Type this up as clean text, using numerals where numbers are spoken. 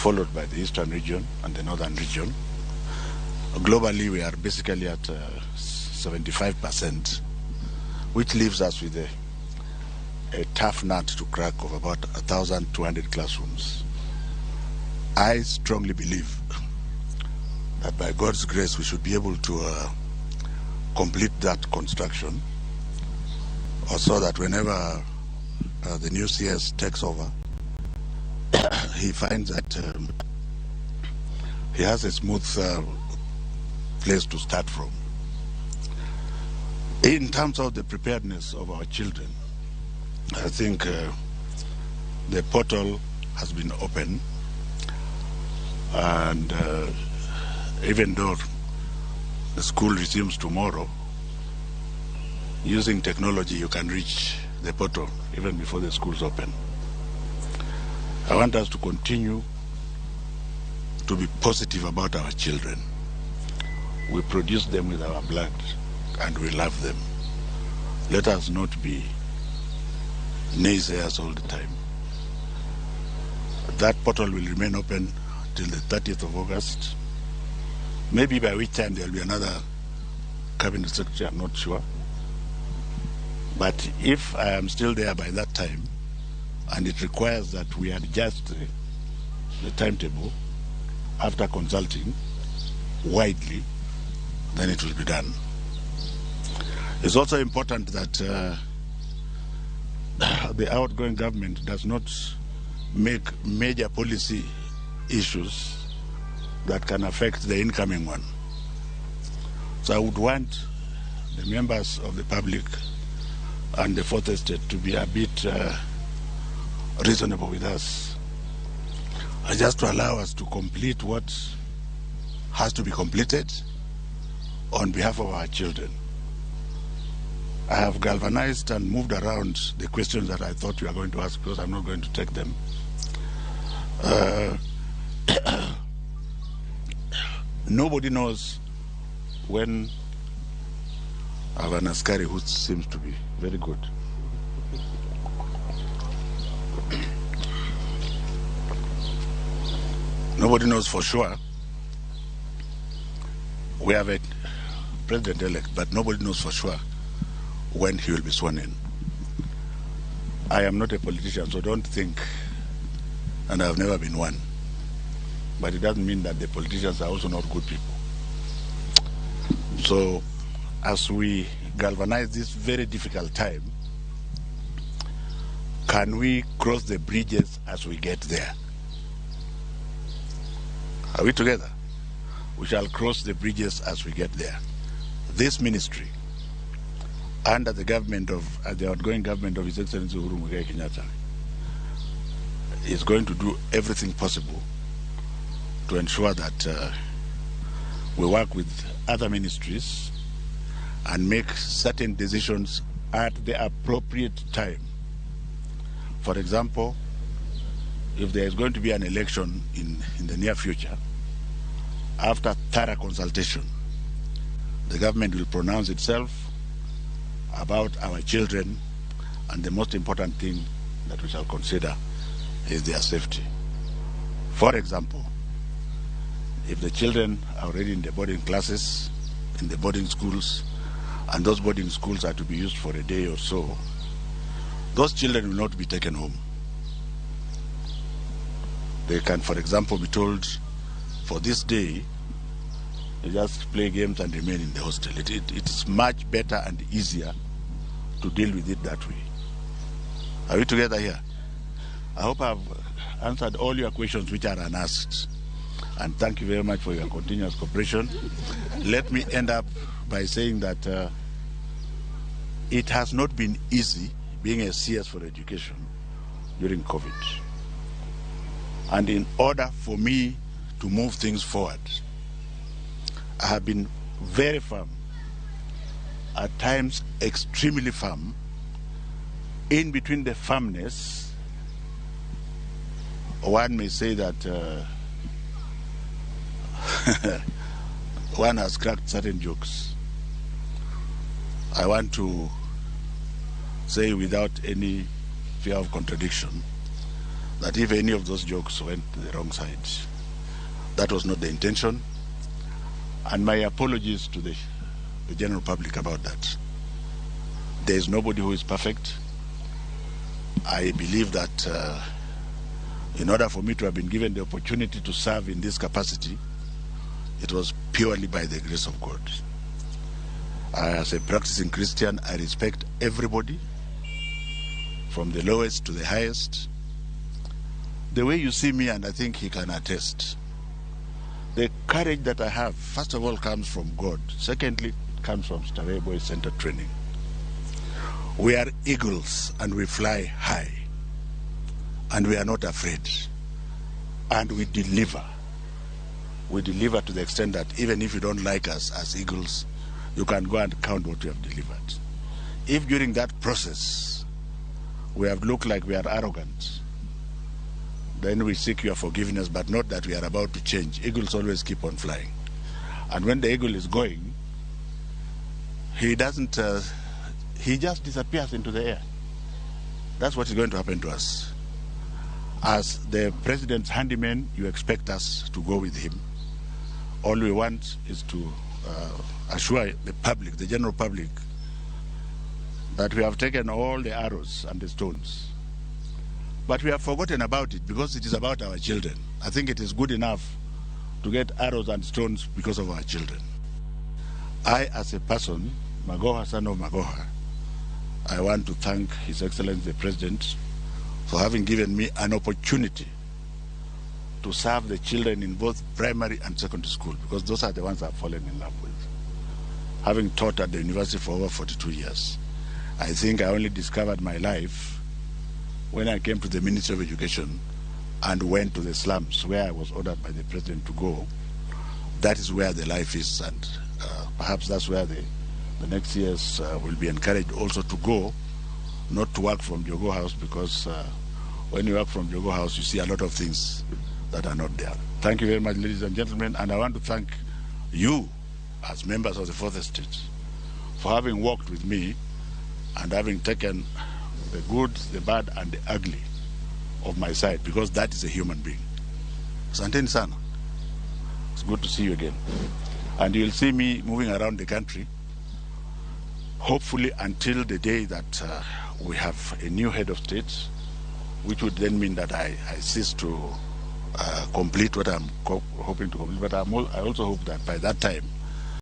followed by the eastern region and the northern region. Globally, we are basically at 75%, which leaves us with a tough nut to crack of about 1,200 classrooms. I strongly believe that by God's grace, we should be able to complete that construction, so that whenever the new CS takes over, he finds that he has a smooth place to start from. In terms of the preparedness of our children, I think the portal has been open, and even though the school resumes tomorrow, using technology you can reach the portal even before the schools open. I want us to continue to be positive about our children. We produce them with our blood and we love them. Let us not be naysayers all the time. That portal will remain open till the 30th of August. Maybe by which time there will be another cabinet secretary, I'm not sure. But if I am still there by that time, and it requires that we adjust the timetable after consulting widely, then it will be done. It's also important that the outgoing government does not make major policy issues that can affect the incoming one. So I would want the members of the public and the fourth estate to be a bit reasonable with us, just to allow us to complete what has to be completed on behalf of our children. I have galvanized and moved around the questions that I thought you were going to ask, because I'm not going to take them. Nobody knows when I have an askari who seems to be very good. Nobody knows for sure. We have a president-elect, but nobody knows for sure when he will be sworn in. I am not a politician, so don't think, and I have never been one. But it doesn't mean that the politicians are also not good people. So, as we galvanize this very difficult time, can we cross the bridges as we get there? Are we together? We shall cross the bridges as we get there. This ministry, under the government of the outgoing government of His Excellency Uhuru Muigai Kenyatta, is going to do everything possible to ensure that we work with other ministries and make certain decisions at the appropriate time. For example, if there is going to be an election in the near future, after thorough consultation, the government will pronounce itself about our children, and the most important thing that we shall consider is their safety. For example, if the children are already in the boarding classes, in the boarding schools, and those boarding schools are to be used for a day or so, those children will not be taken home. They can, for example, be told, for this day, you just play games and remain in the hostel. It is much better and easier to deal with it that way. Are we together here? I hope I've answered all your questions which are unasked. And thank you very much for your continuous cooperation. Let me end up by saying that it has not been easy being a CS for education during COVID. And in order for me to move things forward, I have been very firm, at times extremely firm. In between the firmness, one may say that one has cracked certain jokes. I want to say without any fear of contradiction that if any of those jokes went to the wrong side, that was not the intention. And my apologies to the general public about that. There is nobody who is perfect. I believe that in order for me to have been given the opportunity to serve in this capacity, it was purely by the grace of God. As a practicing Christian, I respect everybody, from the lowest to the highest. The way you see me, and I think he can attest, the courage that I have, first of all, comes from God. Secondly, comes from Starehe Boys Center training. We are eagles and we fly high, and we are not afraid, and we deliver. We deliver to the extent that even if you don't like us as eagles, you can go and count what we have delivered. If during that process we have looked like we are arrogant, then we seek your forgiveness, but not that we are about to change. Eagles always keep on flying. And when the eagle is going, he doesn't, he just disappears into the air. That's what is going to happen to us. As the president's handyman, you expect us to go with him. All we want is to assure the public, the general public, that we have taken all the arrows and the stones. But we have forgotten about it because it is about our children. I think it is good enough to get arrows and stones because of our children. I, as a person, Magoha, son of Magoha, I want to thank His Excellency the President for having given me an opportunity to serve the children in both primary and secondary school, because those are the ones I've fallen in love with. Having taught at the university for over 42 years, I think I only discovered my life when I came to the Ministry of Education and went to the slums where I was ordered by the President to go. That is where the life is, and perhaps that's where the next years will be encouraged also to go, not to work from Jogo House, because when you work from Jogo House, you see a lot of things that are not there. Thank you very much, ladies and gentlemen, and I want to thank you as members of the Fourth Estate for having worked with me and having taken the good, the bad, and the ugly of my side, because that is a human being. Asanteni sana. It's good to see you again. And you'll see me moving around the country, hopefully until the day that we have a new head of state, which would then mean that I cease to complete what I'm hoping to complete. But I also hope that by that time,